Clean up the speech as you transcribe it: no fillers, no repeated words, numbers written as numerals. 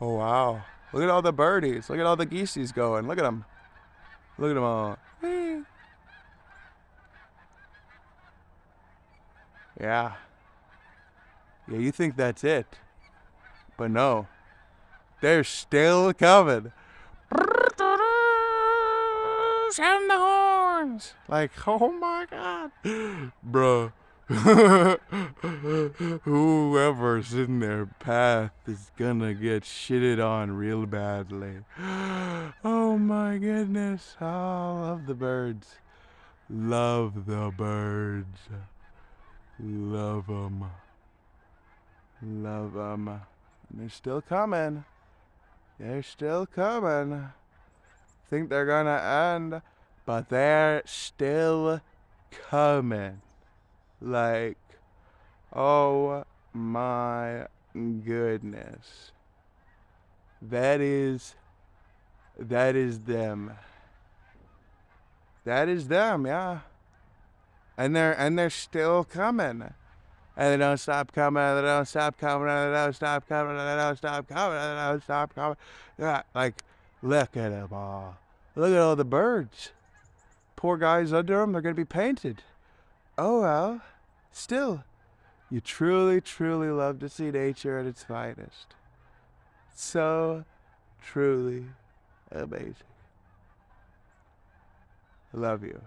Oh, wow. Look at all the birdies. Look at all the geesies going. Look at them. Look at them all. Whee. Yeah. Yeah, you think that's it. But no. They're still coming. Sound the horns. Like, oh my God. Bro. Whoever's in their path is gonna get shitted on real badly. Oh my goodness. Oh, love the birds. Love the birds. Love them. Love them. They're still coming. They're still coming. Think they're gonna end, but they're still coming. Like, oh my goodness. That is them. That is them, yeah. And they're still coming. And they don't stop coming, and they don't stop coming, and they don't stop coming, and they don't stop coming, and they don't stop coming. Yeah, like, look at them all. Look at all the birds. Poor guys under them, they're going to be painted. Oh well, still, you truly, truly love to see nature at its finest. So truly amazing. I love you.